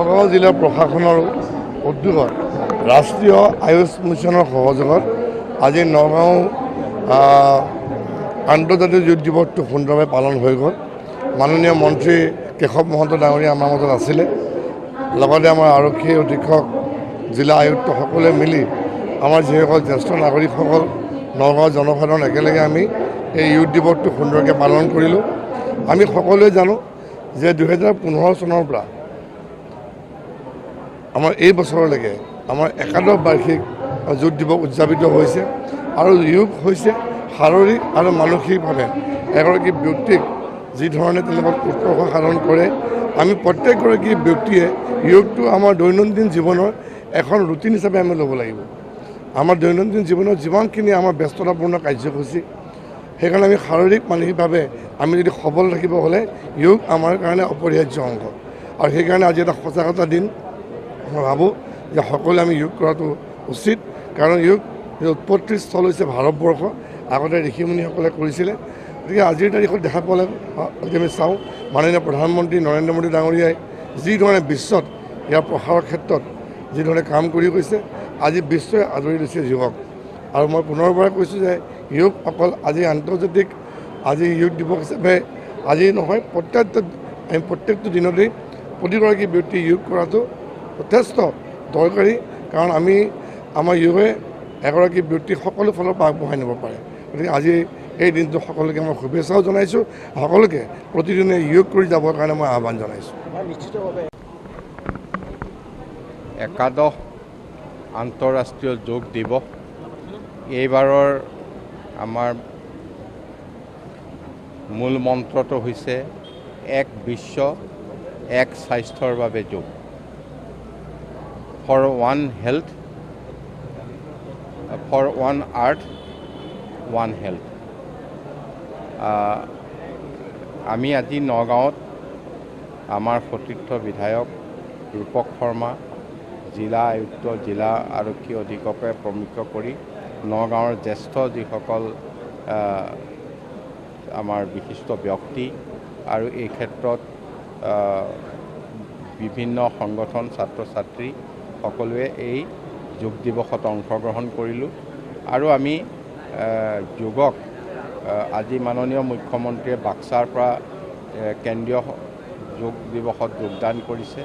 নগাঁও জিলাৰ প্ৰশাসনৰ উদ্যোগত ৰাষ্ট্ৰীয় আয়ুষ মিছনৰ সহযোগত আজি নগাঁও আন্তৰ্জাতিক যোগ দিৱসটো সুন্দৰভাৱে পালন হৈ গ'ল। মাননীয় মন্ত্ৰী কেশৱ মহন্ত ডাঙৰীয়া আমাৰ মাজত আছিলে, লগতে আমাৰ আৰক্ষী অধীক্ষক জিলা আয়ুক্ত সকলোৱে মিলি আমাৰ যিসকল জ্যেষ্ঠ নাগৰিকসকল নগাঁৱৰ জনসাধাৰণ একেলগে আমি এই যোগ দিৱসটো সুন্দৰকৈ পালন কৰিলোঁ। আমি সকলোৱে জানো যে 2015 চনৰ পৰা আমাৰ এই বছৰলৈকে আমাৰ একাদশ বাৰ্ষিক যোগ দিৱস উদযাপিত হৈছে আৰু যোগ হৈছে শাৰীৰিক আৰু মানসিকভাৱে এগৰাকী ব্যক্তিক যি ধৰণে তেওঁলোকক উৎকৰ্ষ সাধন কৰে। আমি প্ৰত্যেকগৰাকী ব্যক্তিয়ে যোগটো আমাৰ দৈনন্দিন জীৱনৰ এখন ৰুটিন হিচাপে আমি ল'ব লাগিব। আমাৰ দৈনন্দিন জীৱনত যিমানখিনি আমাৰ ব্যস্ততাপূৰ্ণ কাৰ্যসূচী, সেইকাৰণে আমি শাৰীৰিক মানসিকভাৱে আমি যদি সবল থাকিব হ'লে যোগ আমাৰ কাৰণে অপৰিহাৰ্য অংশ। আৰু সেইকাৰণে আজি এটা সজাগতা দিন। মই ভাবোঁ যে সকলোৱে আমি যোগ কৰাটো উচিত, কাৰণ যোগ উৎপত্তিৰ স্থল হৈছে ভাৰতবৰ্ষ। আগতে ঋষিমুনিসকলে কৰিছিলে। গতিকে আজিৰ তাৰিখত দেখা পালে যদি আমি চাওঁ, মাননীয় প্ৰধানমন্ত্ৰী নৰেন্দ্ৰ মোদী ডাঙৰীয়াই যিধৰণে বিশ্বত ইয়াৰ প্ৰসাৰৰ ক্ষেত্ৰত যিধৰণে কাম কৰি গৈছে, আজি বিশ্বই আদৰি লৈছে যোগক। আৰু মই পুনৰবাৰ কৈছোঁ যে যোগ অকল আজি আন্তৰ্জাতিক আজি যোগ দিৱস হিচাপে আজি নহয়, প্ৰত্যেকটো দিনতেই প্ৰতিগৰাকী ব্যক্তি যোগ কৰাটো যথেষ্ট দৰকাৰী, কাৰণ আমাৰ যোগে এগৰাকী ব্যক্তি সকলো ফালৰ পৰা আগবঢ়াই নিব পাৰে। গতিকে আজি এই দিনটো সকলোকে মই শুভেচ্ছাও জনাইছোঁ, সকলোকে প্ৰতিদিনে যোগ কৰি যাবৰ কাৰণে মই আহ্বান জনাইছোঁ। একাদশ আন্তঃৰাষ্ট্ৰীয় যোগ দিৱস এইবাৰৰ আমাৰ মূল মন্ত্ৰটো হৈছে এক বিশ্ব এক স্বাস্থ্যৰ বাবে যোগ। For one health, for one earth, one health. আমি আজি নগাঁৱত আমাৰ সতীৰ্থ বিধায়ক ৰূপক শৰ্মা, জিলা আয়ুক্ত, জিলা আৰক্ষী অধীক্ষকে প্ৰমুখ্য কৰি নগাঁৱৰ জ্যেষ্ঠ যিসকল আমাৰ বিশিষ্ট ব্যক্তি আৰু এই ক্ষেত্ৰত বিভিন্ন সংগঠন, ছাত্ৰ ছাত্ৰী সকলোৱে এই যোগ দিৱসত অংশগ্ৰহণ কৰিলোঁ। আৰু আমি যোগক আজি মাননীয় মুখ্যমন্ত্ৰীয়ে বাক্সাৰ পৰা কেন্দ্ৰীয় যোগ দিৱসত যোগদান কৰিছে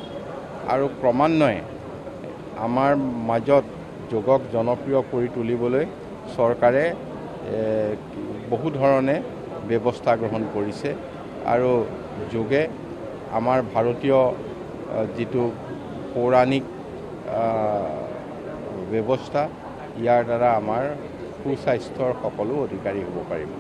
আৰু ক্ৰমান্বয়ে আমাৰ মাজত যোগক জনপ্ৰিয় কৰি তুলিবলৈ চৰকাৰে বহু ধৰণে ব্যৱস্থা গ্ৰহণ কৰিছে। আৰু যোগে আমাৰ ভাৰতীয় যিটো পৌৰাণিক ব্যৱস্থা, ইয়াৰ দ্বাৰা আমাৰ সুস্বাস্থ্যৰ সকলো অধিকাৰী হ'ব পাৰিব।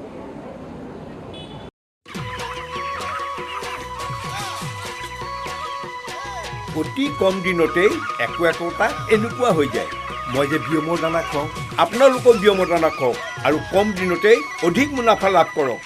অতি কম দিনতেই একোটা এনেকুৱা হৈ যায়। মই যে বিয়মৰ দানা খাওঁ, আপোনালোকেও বিয়মৰ দানা খাওক আৰু কম দিনতেই অধিক মুনাফা লাভ কৰক।